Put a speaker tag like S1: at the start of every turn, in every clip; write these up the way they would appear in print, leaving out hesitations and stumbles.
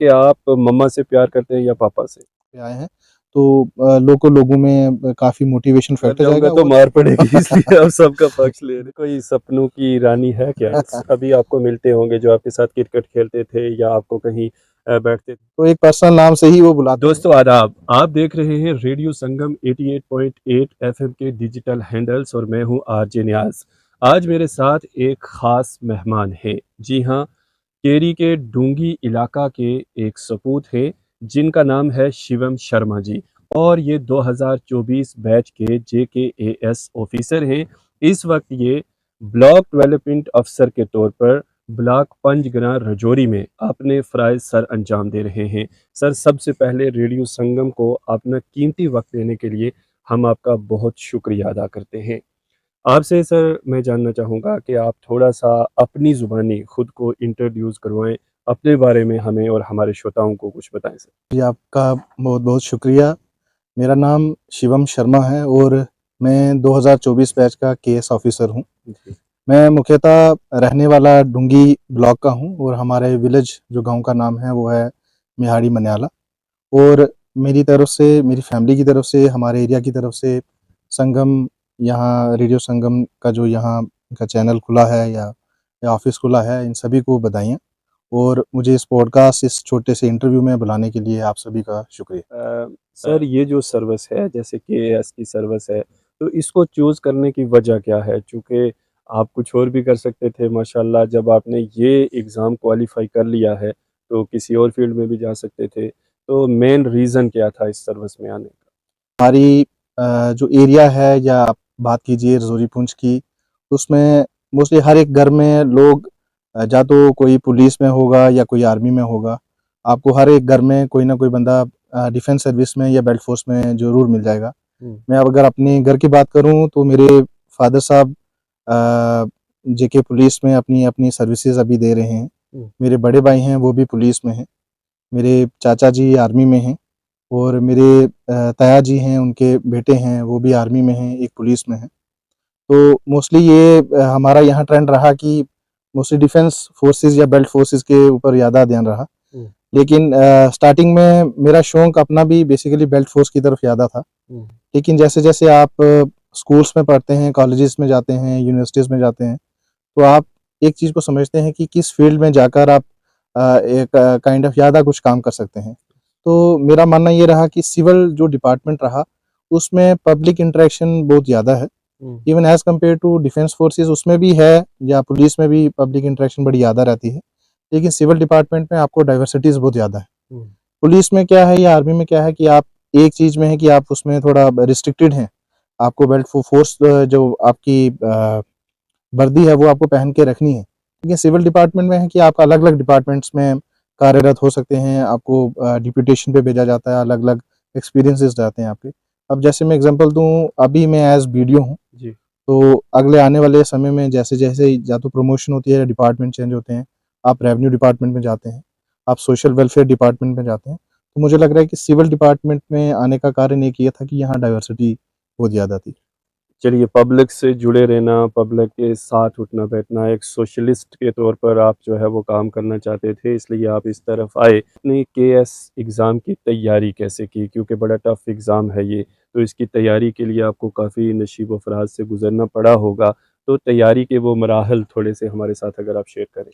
S1: कि आप मम्मा से प्यार करते हैं या पापा से?
S2: पे आए हैं, तो लोगों में काफ़ी मोटिवेशन
S1: घर
S2: फैक्टर
S1: जाऊँगा
S2: जाएगा
S1: तो
S2: और
S1: मार पड़ेगी इसलिए आप सबका पक्ष ले रहे। कोई सपनों की रानी है क्या? सभी आपको मिलते होंगे जो आपके साथ क्रिकेट खेलते थे या आपको कहीं बैठते थे।
S2: तो एक पर्सनल नाम से ही वो बुलाते हैं।
S1: दोस्तों आदाब, आप देख रहे हैं रेडियो संगम 88.8 एफएम के डिजिटल हैंडल्स और मैं हूं आरजे न्याज। आज मेरे साथ एक खास मेहमान है। जी हां, केरी के डूंगी इलाका के एक सपूत हैं जिनका नाम है शिवम शर्मा जी और ये 2024 बैच के जेकेएएस ऑफिसर हैं। इस वक्त ये ब्लॉक डेवलपमेंट अफसर के तौर पर ब्लॉक पंजगना रजौरी में अपने फ़राइज़ सर अंजाम दे रहे हैं। सर, सबसे पहले रेडियो संगम को अपना कीमती वक्त देने के लिए हम आपका बहुत शुक्रिया अदा करते हैं। आपसे सर मैं जानना चाहूँगा कि आप थोड़ा-सा अपनी ज़ुबानी खुद को इंट्रोड्यूस करवाएँ, अपने बारे में हमें और हमारे श्रोताओं को कुछ बताएँ सर।
S2: जी, आपका बहुत-बहुत शुक्रिया। मेरा नाम शिवम शर्मा है और मैं 2024 बैच का केएस ऑफिसर हूँ।
S1: जी।
S2: मैं मुख्यतः रहने वाला डूंगी ब्लॉक का हूँ और हमारे विलेज जो गाँव का नाम है वो है मिहाड़ी मन्याला। और मेरी तरफ से, मेरी फैमिली की तरफ से, हमारे एरिया की तरफ से संगम, यहाँ रेडियो संगम का जो यहाँ का चैनल खुला है या ऑफिस खुला है, इन सभी को बधाइयाँ। और मुझे इस पॉडकास्ट, इस छोटे से इंटरव्यू में बुलाने के लिए आप सभी का शुक्रिया।
S1: सर ये जो सर्विस है जैसे केएएस की सर्विस है, तो इसको चूज़ करने की वजह क्या है? चूँकि आप कुछ और भी कर सकते थे माशाल्लाह, जब आपने ये एग्ज़ाम क्वालीफ़ाई कर लिया है, तो किसी और फ़ील्ड में भी जा सकते थे। तो मेन रीज़न क्या था इस सर्विस में आने का?
S2: हमारी जो एरिया है, या आप बात कीजिए रजौरी पुंछ की, उसमें मोस्टली हर एक घर में लोग या तो कोई पुलिस में होगा या कोई आर्मी में होगा। आपको हर एक घर में कोई ना कोई बंदा डिफेंस सर्विस में या बेल्ट फोर्स में ज़रूर मिल जाएगा।
S1: हुँ,
S2: मैं अब अगर अपने घर की बात करूँ तो मेरे फादर साहब जेके पुलिस में अपनी अपनी सर्विसेज अभी दे रहे हैं।
S1: हुँ,
S2: मेरे बड़े भाई हैं, वो भी पुलिस में हैं। मेरे चाचा जी आर्मी में हैं। और मेरे ताया जी हैं, उनके बेटे हैं, वो भी आर्मी में हैं, एक पुलिस में हैं। तो मोस्टली ये हमारा यहाँ ट्रेंड रहा कि मोस्टली डिफेंस फोर्सेस या बेल्ट फोर्सेस के ऊपर ज़्यादा ध्यान रहा।
S1: हुँ,
S2: लेकिन स्टार्टिंग में मेरा शौक अपना भी बेसिकली बेल्ट फोर्स की तरफ ज़्यादा था।
S1: हुँ,
S2: लेकिन जैसे-जैसे आप स्कूल्स में पढ़ते हैं, कॉलेजेस में जाते हैं, यूनिवर्सिटीज़ में जाते हैं, तो आप एक चीज़ को समझते हैं कि किस फील्ड में जाकर आप एक काइंड ऑफ ज़्यादा कुछ काम कर सकते हैं। तो मेरा मानना ये रहा कि सिविल जो डिपार्टमेंट रहा, उसमें पब्लिक इंटरेक्शन बहुत ज़्यादा है।
S1: Hmm,
S2: even as compare to defence forces, उसमें भी है, या पुलिस में भी पब्लिक इंटरेक्शन बड़ी ज़्यादा रहती है। लेकिन सिविल डिपार्टमेंट में आपको डाइवर्सिटीज़ बहुत ज़्यादा है।
S1: हुँ,
S2: पुलिस में क्या है या आर्मी में क्या है कि आप एक चीज़ में है कि आप उसमें थोड़ा रिस्ट्रिक्टेड हैं। आपको बेल्ट फोर्स जो आपकी वर्दी है वो आपको पहन के रखनी है। लेकिन सिविल डिपार्टमेंट में है कि आप अलग-अलग डिपार्टमेंट्स में कार्यरत हो सकते हैं, आपको डिप्यूटेशन पे भेजा जाता है, अलग-अलग एक्सपीरियंसेस रहते हैं आपके। अब जैसे मैं एग्ज़ाम्पल दूँ, अभी मैं एज़ बीडीओ हूँ,
S1: जी।
S2: तो अगले आने वाले समय में जैसे-जैसे या तो प्रमोशन होती है या डिपार्टमेंट चेंज होते हैं, आप रेवेन्यू डिपार्टमेंट में जाते हैं, आप सोशल वेलफेयर डिपार्टमेंट में जाते हैं। तो मुझे लग रहा है कि सिविल डिपार्टमेंट में आने का कारण एक ये था कि यहाँ डाइवर्सिटी बहुत ज़्यादा थी।
S1: चलिए, पब्लिक से जुड़े रहना, पब्लिक के साथ उठना-बैठना, एक सोशलिस्ट के तौर पर आप जो है वो काम करना चाहते थे, इसलिए आप इस तरफ आए। आपने केएस एग्ज़ाम की तैयारी कैसे की? क्योंकि बड़ा टफ़ एग्ज़ाम है ये, तो इसकी तैयारी के लिए आपको काफ़ी नशीब-ओ-फ़राज़ से गुज़रना पड़ा होगा। तो तैयारी के वो मराहल थोड़े-से हमारे साथ अगर आप शेयर करें।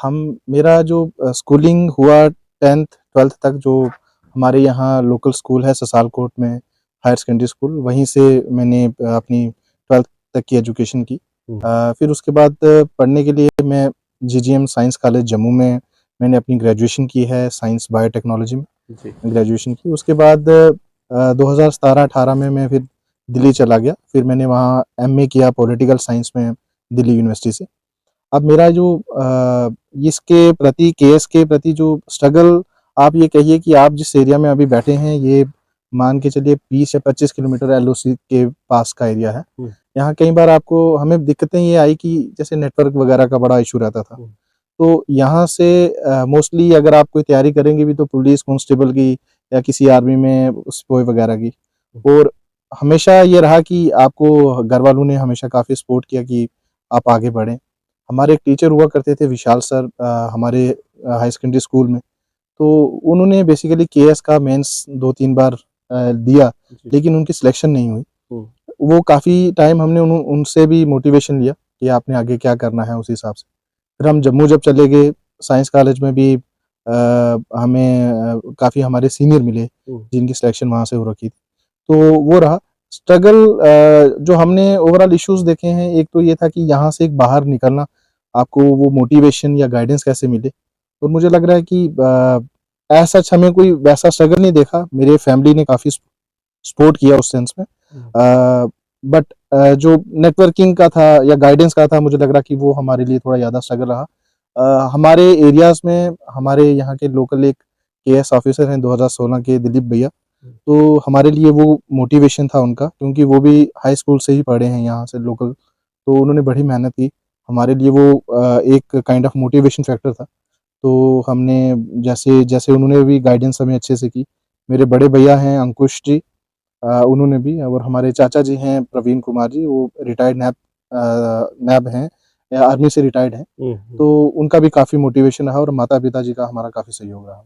S2: हम मेरा जो स्कूलिंग हुआ 10th 12th तक, जो हमारे यहाँ लोकल स्कूल है ससालकोट में, हायर सेकेंडरी स्कूल, वहीं से मैंने अपनी 12th तक की एजुकेशन की।
S1: हुँ,
S2: फिर उसके बाद पढ़ने के लिए मैं जीजीएम साइंस कॉलेज जम्मू में मैंने अपनी ग्रेजुएशन की है, साइंस बायोटेक्नोलॉजी में
S1: जी,
S2: ग्रेजुएशन की। उसके बाद 2017-18 में मैं फिर दिल्ली चला गया। फिर मैंने वहाँ एमए किया पॉलिटिकल साइंस में दिल्ली यूनिवर्सिटी से। अब मेरा जो इसके प्रति, केस के प्रति जो स्ट्रगल, आप ये कहिए कि आप जिस एरिया में अभी बैठे हैं, ये मान के चलिए 20 या 25 किलोमीटर एलओसी के पास का एरिया है।
S1: हुँ,
S2: यहाँ कई बार आपको, हमें दिक्कतें ये आई कि जैसे नेटवर्क वगैरह का बड़ा इशू रहता था।
S1: हुँ,
S2: तो यहाँ से मोस्टली अगर आप कोई तैयारी करेंगे भी, तो पुलिस कांस्टेबल की या किसी आर्मी में सिपाही वगैरह की।
S1: हुँ,
S2: और हमेशा ये रहा कि आपको घर वालों ने हमेशा काफ़ी सपोर्ट किया कि आप आगे बढ़ें। हमारे एक टीचर हुआ करते थे विशाल सर, हमारे हाई सेकेंडरी स्कूल में। तो उन्होंने बेसिकली केएस का मेंस 2-3 बार दिया,
S1: जी।
S2: लेकिन उनकी सिलेक्शन नहीं हुई।
S1: हुँ,
S2: वो काफ़ी टाइम हमने उनसे भी मोटिवेशन लिया कि आपने आगे क्या करना है उस हिसाब से। फिर हम जम्मू जब चले गए, साइंस कॉलेज में भी हमें काफ़ी हमारे सीनियर मिले,
S1: हुँ,
S2: जिनकी सिलेक्शन वहाँ से हो रखी थी। तो वो रहा स्ट्रगल। जो हमने ओवरऑल इश्यूज़ देखे हैं, एक तो ये था कि यहाँ से एक बाहर निकलना, आपको वो मोटिवेशन या गाइडेंस कैसे मिले? और मुझे लग रहा है कि एज़ सच हमें कोई वैसा स्ट्रगल नहीं देखा, मेरे फैमिली ने काफ़ी सपोर्ट किया उस सेंस में।
S1: हुँ,
S2: बट जो नेटवर्किंग का था या गाइडेंस का था, मुझे लग रहा कि वो हमारे लिए थोड़ा ज़्यादा स्ट्रगल रहा। हमारे एरियाज़ में हमारे यहाँ के लोकल एक केएस ऑफिसर हैं 2016 के, दिलीप भैया।
S1: हुँ,
S2: तो हमारे लिए वो मोटिवेशन था उनका, क्योंकि वो भी हाई स्कूल से ही पढ़े हैं यहाँ से लोकल, तो उन्होंने बड़ी मेहनत की। हमारे लिए वो एक काइंड ऑफ मोटिवेशन फैक्टर था। तो हमने जैसे जैसे उन्होंने भी गाइडेंस हमें अच्छे से की। मेरे बड़े भैया हैं अंकुश जी, उन्होंने भी, और हमारे चाचा जी हैं प्रवीण कुमार जी, वो रिटायर्ड नैब हैं, आर्मी से रिटायर्ड हैं।
S1: हुँ, हुँ।
S2: तो उनका भी काफ़ी मोटिवेशन रहा और माता-पिता जी का हमारा काफ़ी सहयोग रहा।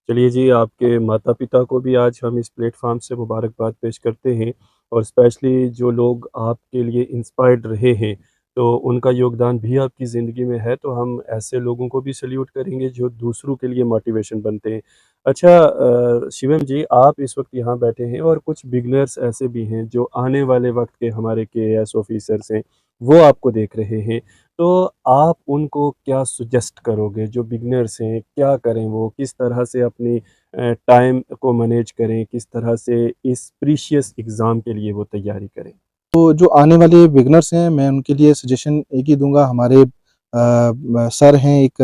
S1: चलिए जी, आपके माता-पिता को भी आज हम इस प्लेटफ़ॉर्म से मुबारकबाद पेश करते हैं और स्पेशली जो लोग आपके लिए इंस्पायर्ड रहे हैं, तो उनका योगदान भी आपकी ज़िंदगी में है, तो हम ऐसे लोगों को भी सैल्यूट करेंगे जो दूसरों के लिए मोटिवेशन बनते हैं। अच्छा शिवम जी, आप इस वक़्त यहाँ बैठे हैं और कुछ बिगिनर्स ऐसे भी हैं जो आने वाले वक़्त के हमारे केएएस ऑफ़िसर्स हैं, वो आपको देख रहे हैं। तो आप उनको क्या सजेस्ट करोगे जो बिगिनर्स हैं, क्या करें वो? किस तरह से अपनी टाइम को मैनेज करें? किस तरह से इस प्रीशियस एग्ज़ाम के लिए वो तैयारी करें?
S2: तो जो आने वाले बिगिनर्स हैं, मैं उनके लिए सजेशन एक ही दूँगा। हमारे सर हैं एक,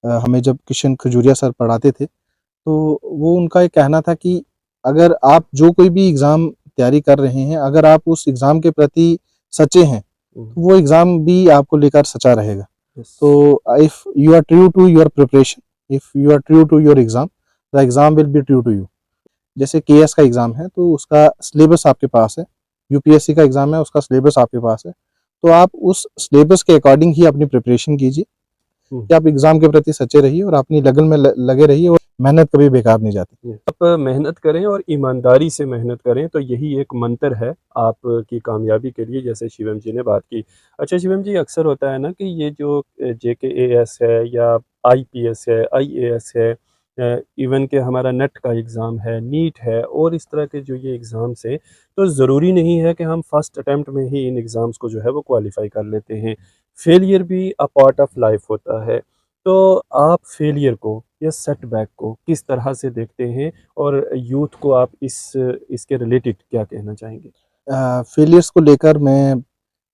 S2: हमें जब किशन खजूरिया सर पढ़ाते थे, तो वो उनका एक कहना था कि अगर आप जो कोई भी एग्ज़ाम तैयारी कर रहे हैं, अगर आप उस एग्ज़ाम के प्रति सच्चे हैं,
S1: हुँ,
S2: तो वो एग्ज़ाम भी आपको लेकर सच्चा रहेगा।
S1: यस।
S2: तो if you are true to your preparation, if you are true to your exam, the exam will be true to you. जैसे केएस का एग्ज़ाम है, तो उसका सिलेबस आपके पास है, यूपीएससी का एग्ज़ाम है, उसका सिलेबस आपके पास है। तो आप उस सिलेबस के अकॉर्डिंग ही अपनी प्रिपरेशन कीजिए,
S1: हुँ।
S2: कि आप एग्ज़ाम के प्रति सच्चे रहिए और अपनी लगन में ल लगे रहिए, और मेहनत कभी बेकार नहीं जाती।
S1: आप मेहनत करें और ईमानदारी से मेहनत करें, तो यही एक मंत्र है आपकी कामयाबी के लिए, जैसे शिवम जी ने बात की। अच्छा शिवम जी, अक्सर होता है ना कि ये जो जेकेएएस है या आईपीएस है, आईएएस है, इवन कि हमारा नेट का एग्ज़ाम है, नीट है और इस तरह के जो ये एग्ज़ाम्स हैं, तो ज़रूरी नहीं है कि हम फर्स्ट अटेम्प्ट में ही इन एग्ज़ाम्स को जो है वो क्वालिफ़ाई कर लेते हैं। फेलियर भी अ पार्ट ऑफ लाइफ़ होता है। तो आप फेलियर को या सेटबैक को किस तरह से देखते हैं और यूथ को आप इसके रिलेटेड क्या कहना चाहेंगे?
S2: फेलियर्स को लेकर मैं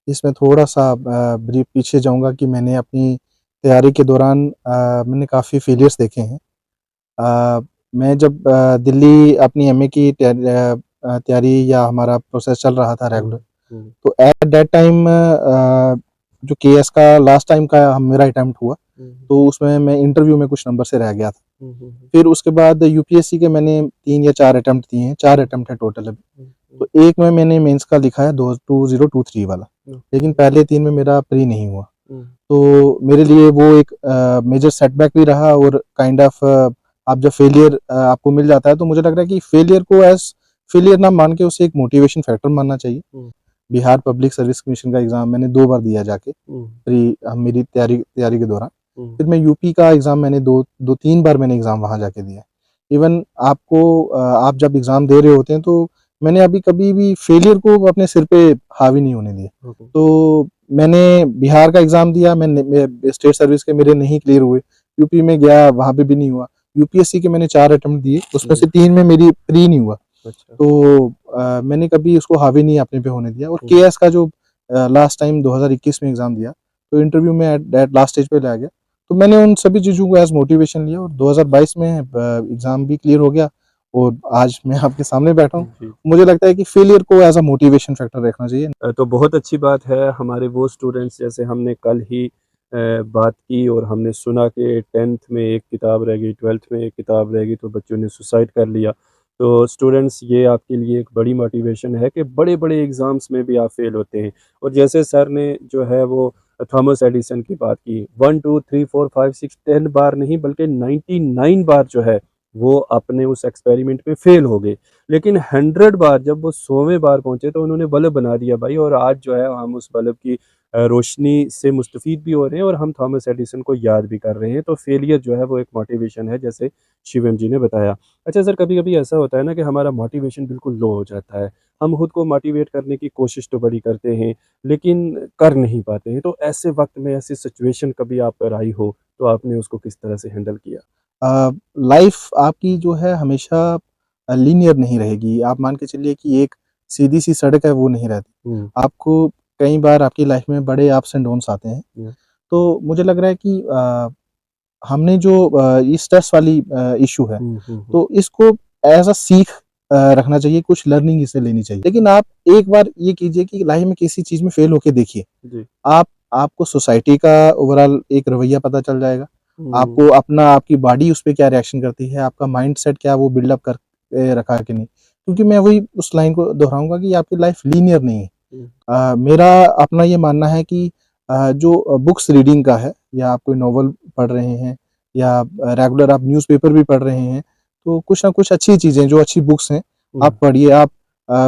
S2: इसमें थोड़ा-सा ब्रीफ पीछे जाऊँगा कि मैंने अपनी तैयारी के दौरान मैंने काफ़ी फेलियर्स देखे हैं। अ, मैं जब दिल्ली अपनी एमए की तैयारी या हमारा प्रोसेस चल रहा था
S1: हुँ,
S2: रेगुलर,
S1: हुँ,
S2: तो एट दैट टाइम जो केएस का लास्ट टाइम का मेरा अटेम्प्ट हुआ,
S1: हुँ,
S2: तो उसमें मैं इंटरव्यू में कुछ नंबर से रह गया था।
S1: हुँ, हुँ, हुँ,
S2: फिर उसके बाद यूपीएससी के मैंने 3 या 4 अटेम्प्ट दिए हैं, 4
S1: हुँ,
S2: अटेम्प्ट है टोटल अभी।
S1: हुँ, हुँ,
S2: तो एक में मैंने मेंस का लिखा है, दो 2023 वाला,
S1: ओके,
S2: लेकिन पहले 3 में मेरा प्री नहीं हुआ।
S1: हुँ,
S2: तो मेरे लिए वो एक मेजर सेटबैक भी रहा, और काइंड ऑफ आप जब फेलियर आपको मिल जाता है, तो मुझे लग रहा है कि फेलियर को एज़ फेलियर ना मान के उसे एक मोटिवेशन फैक्टर मानना चाहिए।
S1: हुँ,
S2: बिहार पब्लिक सर्विस कमीशन का एग्ज़ाम मैंने 2 बार दिया जाके,
S1: हुँ,
S2: मेरी तैयारी तैयारी के दौरान।
S1: हुँ,
S2: फिर मैं यूपी का एग्ज़ाम मैंने 2-3 बार मैंने एग्ज़ाम वहाँ जाके दिया है। इवन आप जब एग्ज़ाम दे रहे होते हैं, तो मैंने अभी कभी भी फेलियर को अपने सिर पे हावी नहीं होने दिया।
S1: ओके,
S2: तो मैंने बिहार का एग्ज़ाम दिया, मैं स्टेट सर्विस के मेरे नहीं क्लियर हुए। यूपी में गया, वहाँ पे भी नहीं हुआ। यूपीएससी के मैंने 4 अटेम्प्ट दिए, उसमें
S1: जी,
S2: से 3 में मेरी प्री नहीं हुआ।
S1: अच्छा,
S2: तो मैंने कभी उसको हावी नहीं अपने पे होने दिया, और
S1: हुँ,
S2: केएस का जो लास्ट टाइम 2021 में एग्ज़ाम दिया, तो इंटरव्यू में एट एट लास्ट स्टेज पे रह गया। तो मैंने उन सभी चीज़ों को एज़ मोटिवेशन लिया, और 2022 में एग्ज़ाम भी क्लियर हो गया, और आज मैं आपके सामने बैठा हूँ।
S1: जी।
S2: मुझे लगता है कि फेलियर को एज़ अ मोटिवेशन फैक्टर रखना चाहिए।
S1: तो बहुत अच्छी बात है हमारे वो स्टूडेंट्स जैसे हमने कल ही बात की और हमने सुना कि 10th में एक किताब रह गई, 12th में एक किताब रह गई तो बच्चों ने सुसाइड कर लिया। तो स्टूडेंट्स ये आपके लिए एक बड़ी मोटिवेशन है कि बड़े-बड़े एग्ज़ाम्स में भी आप फ़ेल होते हैं और जैसे सर ने जो है वो थॉमस एडिसन की बात की, 1 2 3 4 5 6 10 बार नहीं बल्कि 99 बार जो है वो अपने उस एक्सपेरिमेंट में फेल हो गए। लेकिन 100 बार जब वो 100वें बार पहुँचे तो उन्होंने बल्ब बना दिया भाई, और आज जो है हम उस बल्ब की रोशनी से मुस्तफ़ीद भी हो रहे हैं और हम थॉमस एडिसन को याद भी कर रहे हैं। तो फेलियर जो है वो एक मोटिवेशन है, जैसे शिवम जी ने बताया। अच्छा सर, कभी-कभी ऐसा होता है ना कि हमारा मोटिवेशन बिल्कुल लो हो जाता है। हम खुद को मोटिवेट करने की कोशिश तो बड़ी करते हैं, लेकिन कर नहीं पाते हैं। तो ऐसे वक़्त में, ऐसी सिचुएशन कभी आप पर आई हो, तो आपने उसको किस तरह से हैंडल किया?
S2: लाइफ आपकी जो है हमेशा लीनियर नहीं रहेगी। आप मान के चलिए कि एक सीधी-सी सड़क है वो नहीं रहती।
S1: हुँ,
S2: आपको कई बार आपकी लाइफ में बड़े अप्स एंड डाउन्स आते हैं।
S1: हुँ,
S2: तो मुझे लग रहा है कि हमने जो ये स्ट्रेस वाली इश्यू है,
S1: हुँ, हुँ, हुँ।
S2: तो इसको एज़ अ सीख रखना चाहिए, कुछ लर्निंग इससे लेनी चाहिए। लेकिन आप एक बार ये कीजिए कि लाइफ में किसी चीज़ में फेल होके देखिए।
S1: जी।
S2: आप आपको सोसाइटी का ओवरऑल एक रवैया पता चल जाएगा।
S1: हुँ,
S2: आपको अपना आपकी बॉडी उस पे क्या रिएक्शन करती है, आपका माइंडसेट क्या वो बिल्डअप कर रखा है कि नहीं। क्योंकि मैं वही उस लाइन को दोहराऊँगा कि आपकी लाइफ लीनियर नहीं है।
S1: हुँ,
S2: मेरा अपना ये मानना है कि जो बुक्स रीडिंग का है या आप कोई नॉवल पढ़ रहे हैं या रेगुलर आप न्यूज़पेपर भी पढ़ रहे हैं, तो कुछ ना कुछ अच्छी चीज़ें जो अच्छी बुक्स हैं,
S1: हुँ।
S2: आप पढ़िए। आप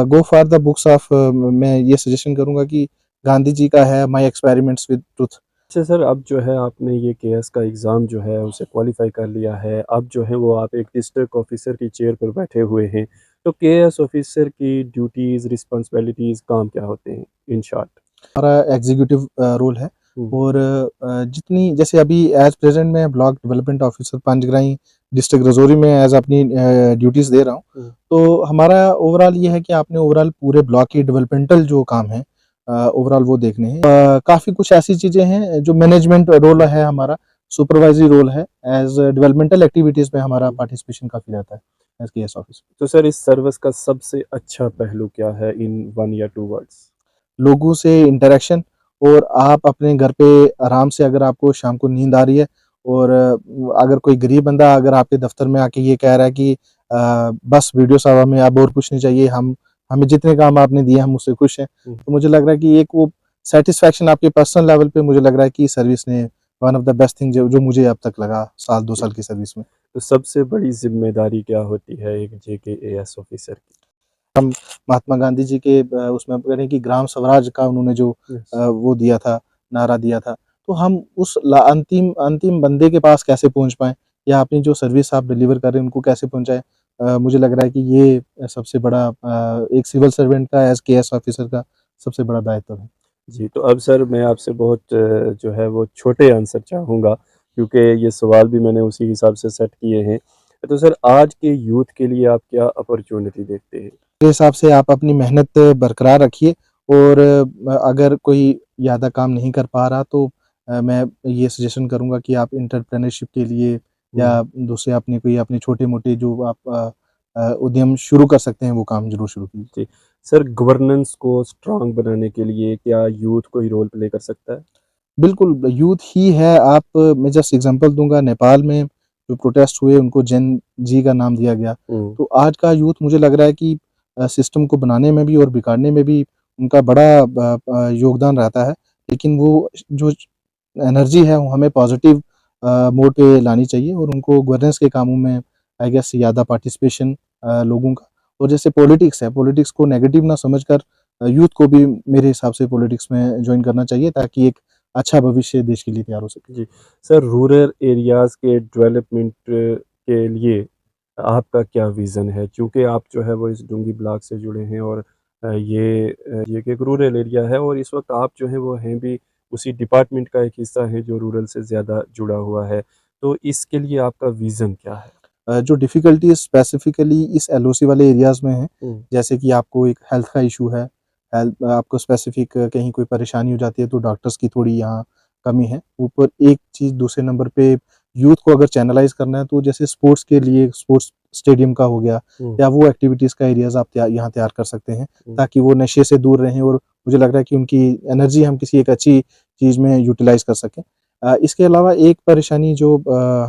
S2: go for the books of मैं ये सजेशन करूँगा कि गांधी जी का है माय एक्सपेरिमेंट्स विद ट्रुथ।
S1: अच्छा सर, अब जो है आपने ये केएस का एग्ज़ाम जो है उसे क्वालिफ़ाई कर लिया है। अब जो है वो आप एक डिस्ट्रिक्ट ऑफ़िसर की चेयर पर बैठे हुए हैं। तो केएस ऑफ़िसर की ड्यूटीज़, रिस्पॉन्सिबिलिटीज़, काम क्या होते हैं इन शॉर्ट?
S2: हमारा एग्जीक्यूटिव रोल है
S1: हुँ,
S2: और जितनी जैसे अभी एज प्रेजेंट मैं block development officer Panjgrain district Rajouri में एज अपनी ड्यूटीज़ दे रहा हूँ।
S1: हुँ,
S2: तो हमारा ओवरऑल ये है कि आपने ओवरऑल पूरे ब्लॉक की डेवलपमेंटल जो काम है ओवरऑल वो देखने हैं। काफ़ी कुछ ऐसी चीज़ें हैं जो मैनेजमेंट रोल है हमारा, सुपरवाइजरी रोल है, एज डेवलपमेंटल एक्टिविटीज़ में हमारा
S1: हुँ।
S2: पार्टिसिपेशन काफ़ी रहता है एज केएस ऑफिसर।
S1: तो सर, इस सर्विस का सबसे अच्छा पहलू क्या है इन 1 या 2 वर्ड्स?
S2: लोगों से इंटरेक्शन और आप अपने घर पे आराम से अगर आपको शाम को नींद आ रही है और अगर कोई गरीब बंदा अगर आपके दफ्तर में आके ये कह रहा है कि बस वीडियो साहब हमें अब और कुछ नहीं चाहिए, हम हमें जितने काम आपने दिए हम उससे खुश हैं।
S1: हुँ,
S2: तो मुझे लग रहा है कि एक वो सैटिस्फैक्शन आपके पर्सनल लेवल पे मुझे लग रहा है कि सर्विस ने one of the best thing जो मुझे अब तक लगा साल 2
S1: जी।
S2: साल की सर्विस में।
S1: तो सबसे बड़ी ज़िम्मेदारी क्या होती है एक जेकेएएस ऑफ़िसर की?
S2: हम महात्मा गांधी जी के उसमें कह रहे हैं कि ग्राम स्वराज का उन्होंने जो
S1: यस।
S2: वो दिया था, नारा दिया था, तो हम उस अंतिम अंतिम बंदे के पास कैसे पहुँच पाएँ या अपनी जो सर्विस आप डिलीवर कर रहे हैं उनको कैसे पहुँचाएँ। मुझे लग रहा है कि ये सबसे बड़ा एक सिविल सर्वेंट का एज़ केएस ऑफिसर का सबसे बड़ा दायित्व है।
S1: जी, तो अब सर मैं आपसे बहुत जो है वो छोटे आंसर चाहूँगा, क्योंकि ये सवाल भी मैंने उसी हिसाब से सेट किए हैं। तो सर, आज के यूथ के लिए आप क्या अपॉर्च्युनिटी देखते हैं?
S2: मेरे हिसाब से आप अपनी मेहनत बरकरार रखिए और अगर कोई ज़्यादा काम नहीं कर पा रहा तो मैं ये सजेशन करूँगा कि आप एंटरप्रेन्योरशिप के लिए
S1: हुँ,
S2: या दूसरे अपने कोई अपने छोटे-मोटे जो आप उद्यम शुरू कर सकते हैं वो काम ज़रूर शुरू कीजिए।
S1: जी। सर, गवर्नेंस को स्ट्रॉन्ग बनाने के लिए क्या यूथ कोई रोल प्ले कर सकता है?
S2: बिल्कुल, यूथ ही है। आप मैं जस्ट एग्ज़ाम्पल दूँगा, नेपाल में जो प्रोटेस्ट हुए उनको जेन ज़ी का नाम दिया गया।
S1: हुँ,
S2: तो आज का यूथ मुझे लग रहा है कि सिस्टम को बनाने में भी और बिगाड़ने में भी उनका बड़ा योगदान रहता है। लेकिन वो जो एनर्जी है वो हमें पॉज़िटिव मोड पे लानी चाहिए और उनको गवर्नेंस के कामों में आई गेस ज़्यादा पार्टिसिपेशन लोगों का। और जैसे पॉलिटिक्स है, पॉलिटिक्स को नेगेटिव ना समझकर यूथ को भी मेरे हिसाब से पॉलिटिक्स में जॉइन करना चाहिए ताकि एक अच्छा भविष्य देश के लिए तैयार हो सके।
S1: जी। सर, रूरल एरियाज़ के डेवलपमेंट के लिए आपका क्या विज़न है? चूँकि आप जो है वो इस डुंगी ब्लॉक से जुड़े हैं और ये एक रूरल एरिया है और इस वक़्त आप जो हैं वो हैं भी उसी डिपार्टमेंट का एक हिस्सा है जो रूरल से ज़्यादा जुड़ा हुआ है। तो इसके लिए आपका विज़न क्या है?
S2: जो डिफ़िकल्टीज़ स्पेसिफ़िकली इस एलओसी वाले एरियाज़ में हैं,
S1: हुँ,
S2: जैसे कि आपको एक हेल्थ का इश्यू है, हेल्थ आपको स्पेसिफ़िक कहीं कोई परेशानी हो जाती है तो डॉक्टर्स की थोड़ी यहाँ कमी है। ऊपर एक चीज़ दूसरे नंबर पे यूथ को अगर चैनलाइज़ करना है तो जैसे स्पोर्ट्स के लिए स्पोर्ट्स स्टेडियम का हो गया
S1: हुँ,
S2: या वो एक्टिविटीज़ का एरियाज़ आप यहाँ तैयार कर सकते हैं,
S1: हुँ,
S2: ताकि वो नशे से दूर रहें और मुझे लग रहा है कि उनकी एनर्जी हम किसी एक अच्छी चीज़ में यूटिलाइज़ कर सकें। इसके अलावा एक परेशानी जो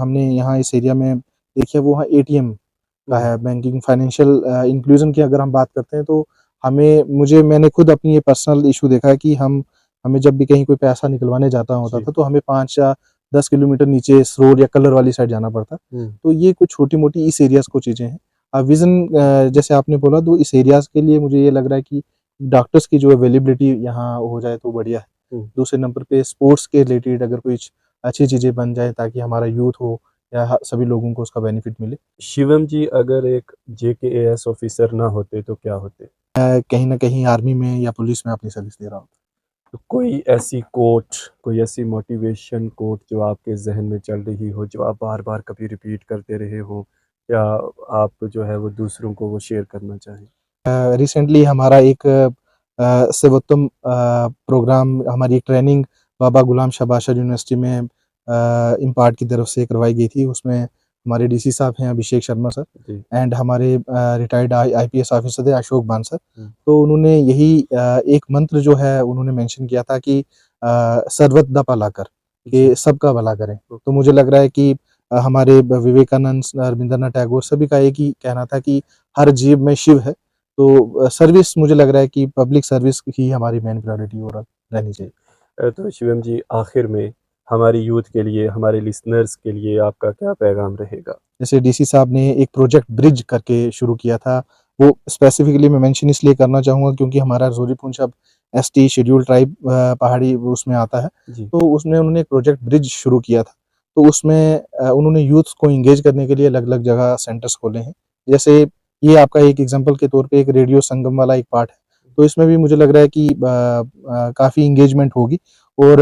S2: हमने यहाँ इस एरिया में देखिए वो है एटीएम का
S1: हुँ,
S2: है, बैंकिंग फाइनेंशियल इंक्लूजन की अगर हम बात करते हैं तो मैंने खुद अपनी ये पर्सनल इश्यू देखा है कि हम हमें जब भी कहीं कोई पैसा निकलवाने जाता होता
S1: जी।
S2: था तो हमें 5 या 10 किलोमीटर नीचे सरोवर या कलर वाली साइड जाना पड़ता। तो ये कुछ छोटी-मोटी इस एरियाज़ को चीज़ें हैं। विज़न जैसे आपने बोला तो इस एरियाज़ के लिए मुझे ये लग रहा है कि डॉक्टर्स की जो अवेलेबिलिटी यहाँ हो जाए तो बढ़िया है।
S1: हुँ।
S2: दूसरे नंबर पे स्पोर्ट्स के रिलेटेड अगर कुछ अच्छी चीज़ें बन जाए ताकि हमारा यूथ हो या सभी लोगों को उसका बेनिफिट मिले।
S1: शिवम जी अगर एक जेकेएएस ऑफिसर ना होते तो क्या होते?
S2: कहीं न कहीं आर्मी में या पुलिस में अपनी सर्विस दे रहा हूँ।
S1: तो कोई ऐसी कोट, कोई ऐसी मोटिवेशन कोट जो आपके ज़हन में चल रही हो, जो आप बार-बार कभी रिपीट करते रहे हो या आप जो है वो दूसरों को वो शेयर करना चाहें?
S2: रिसेंटली हमारा एक सेवोत्तम प्रोग्राम हमारी एक ट्रेनिंग बाबा गुलाम शाह बादशाह यूनिवर्सिटी में इम्पार्ट की तरफ से करवाई गई थी। उसमें हमारे डीसी साहब हैं Abhishek Sharma sir
S1: ji.
S2: And हमारे रिटायर्ड आईपीएस ऑफिसर थे अशोक बान सर।
S1: हुँ।
S2: तो उन्होंने यही एक मंत्र जो है उन्होंने मेंशन किया था कि सर्वत दा भला कर,
S1: जी।
S2: कि सबका भला करें।
S1: ओके।
S2: तो मुझे लग रहा है कि हमारे विवेकानंद, रविंद्रनाथ टैगोर सभी का एक ही कहना था कि हर जीव में शिव है। तो सर्विस मुझे लग रहा है कि पब्लिक सर्विस ही हमारी मेन प्रायोरिटी और रहनी
S1: जी।
S2: चाहिए।
S1: तो शिवम जी आखिर में हमारी यूथ के लिए, हमारे लिसनर्स के लिए आपका क्या पैगाम रहेगा?
S2: जैसे डीसी साहब ने एक प्रोजेक्ट ब्रिज करके शुरू किया था, वो स्पेसिफिकली मैं मेंशन इसलिए करना चाहूँगा क्योंकि हमारा जोरीपुंज अब एसटी शेड्यूल्ड ट्राइब पहाड़ी वो उसमें आता है।
S1: जी।
S2: तो उसमें उन्होंने एक प्रोजेक्ट ब्रिज शुरू किया था। तो उसमें उन्होंने यूथ को एंगेज करने के लिए अलग-अलग जगह सेंटर्स खोले हैं। जैसे ये आपका एक एग्ज़ाम्पल के तौर पे एक रेडियो संगम वाला एक पार्ट है। तो इसमें भी मुझे लग रहा है कि काफ़ी एंगेजमेंट होगी और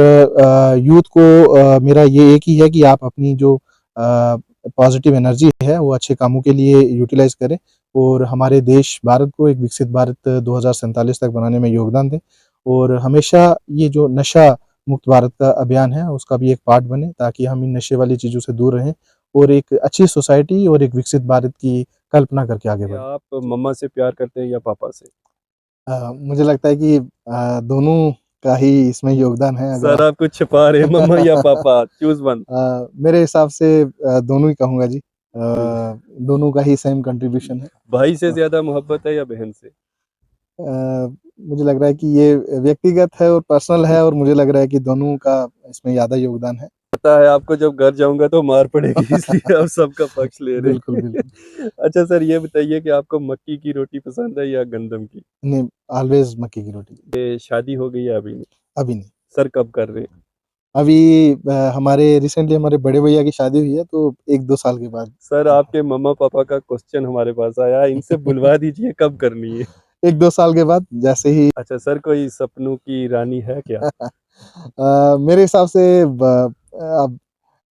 S2: यूथ को मेरा ये एक ही है कि आप अपनी जो पॉजिटिव एनर्जी है वो अच्छे कामों के लिए यूटिलाइज़ करें और हमारे देश भारत को एक विकसित भारत 2047 तक बनाने में योगदान दें और हमेशा ये जो नशा मुक्त भारत का अभियान है उसका भी एक पार्ट बने ताकि हम इन नशे वाली चीज़ों से दूर रहें और एक अच्छी सोसाइटी और एक विकसित भारत की कल्पना करके आगे
S1: कि
S2: बढ़ें।
S1: आप मम्मा से प्यार करते हैं या पापा से?
S2: मुझे लगता है कि दोनों का ही इसमें योगदान है अगर
S1: सर आप कुछ छुपा रहे हैं, मम्मा या पापा? Choose one.
S2: मेरे हिसाब से दोनों ही कहूँगा जी।
S1: जी।
S2: दोनों का ही सेम कंट्रीब्यूशन है।
S1: भाई से
S2: अ
S1: ज़्यादा मोहब्बत है या बहन से?
S2: मुझे लग रहा है कि ये व्यक्तिगत है और पर्सनल है और मुझे लग रहा है कि दोनों का इसमें ज़्यादा योगदान है।
S1: पता है आपको जब घर जाऊँगा तो मार पड़ेगी इसलिए आप सबका पक्ष ले रहे
S2: बिल्कुल,
S1: हैं।
S2: बिल्कुल।
S1: अच्छा सर ये बताइए कि आपको मक्की की रोटी पसंद है या गंदम की?
S2: नहीं, ऑलवेज़ मक्के की रोटी।
S1: ये शादी हो गई है अभी नहीं?
S2: अभी नहीं।
S1: सर कब कर रहे हैं?
S2: अभी हमारे रिसेंटली हमारे बड़े भैया की शादी हुई है तो 1-2 साल के बाद।
S1: सर आपके मम्मा-पापा का क्वेश्चन हमारे पास आया है, इनसे बुलवा दीजिए कब करनी है?
S2: 1-2 साल के बाद जैसे ही
S1: अच्छा सर कोई सपनों की रानी है क्या?
S2: मेरे हिसाब से अब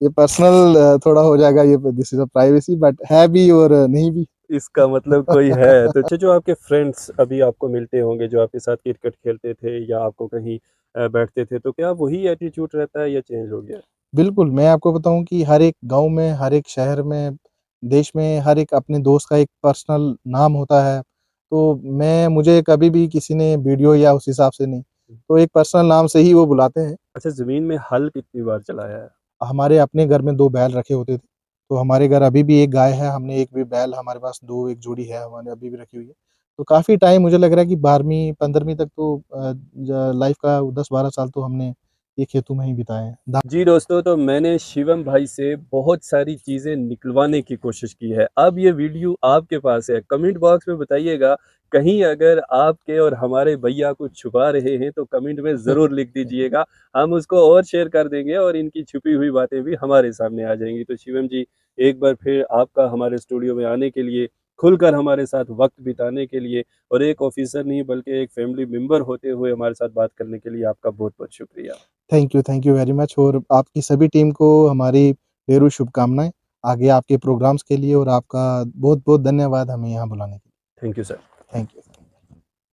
S2: ये पर्सनल थोड़ा हो जाएगा ये this is a privacy but है भी और नहीं भी।
S1: इसका मतलब कोई है। तो अच्छा जो आपके फ्रेंड्स अभी आपको मिलते होंगे, जो आपके साथ क्रिकेट खेलते थे या आपको कहीं बैठते थे, तो क्या वही एटीट्यूड रहता है या चेंज हो गया?
S2: बिल्कुल, मैं आपको बताऊँ कि हर एक गाँव में, हर एक शहर में, देश में हर एक अपने दोस्त का एक पर्सनल नाम होता है। तो मुझे कभी भी किसी ने वीडियो या उस हिसाब से नहीं, तो एक पर्सनल नाम से ही वो बुलाते हैं।
S1: अच्छा ज़मीन में हल कितनी बार चलाया है?
S2: हमारे अपने घर में 2 बैल रखे होते थे, तो हमारे घर अभी भी 1 गाय है, हमने 1 भी बैल हमारे पास 2 एक जोड़ी है हमारे अभी भी रखी हुई है। तो काफ़ी टाइम मुझे लग रहा है कि 12वीं 15वीं तक तो ज लाइफ़ का 10-12 साल तो हमने ये खेतों में ही बिताए हैं।
S1: जी दोस्तों, तो मैंने शिवम भाई से बहुत सारी चीज़ें निकलवाने की कोशिश की है। अब ये वीडियो आपके पास है। कमेंट बॉक्स में बताइएगा, कहीं अगर आपके और हमारे भैया कुछ छुपा रहे हैं, तो कमेंट में ज़रूर लिख दीजिएगा। हम उसको और शेयर कर देंगे और इनकी छुपी हुई बातें भी हमारे सामने आ जाएँगी। तो शिवम जी, एक बार फिर आपका हमारे स्टूडियो में आने के लिए, खुलकर हमारे साथ वक़्त बिताने के लिए और एक ऑफ़िसर नहीं बल्कि एक फैमिली मेंबर होते हुए हमारे साथ बात करने के लिए आपका बहुत-बहुत शुक्रिया।
S2: थैंक यू वेरी मच और आपकी सभी टीम को हमारी ढेरों शुभकामनाएँ। आगे आपके प्रोग्राम्स के लिए और आपका बहुत-बहुत धन्यवाद हमें यहाँ बुलाने के लिए।
S1: Thank you sir.
S2: Thank you.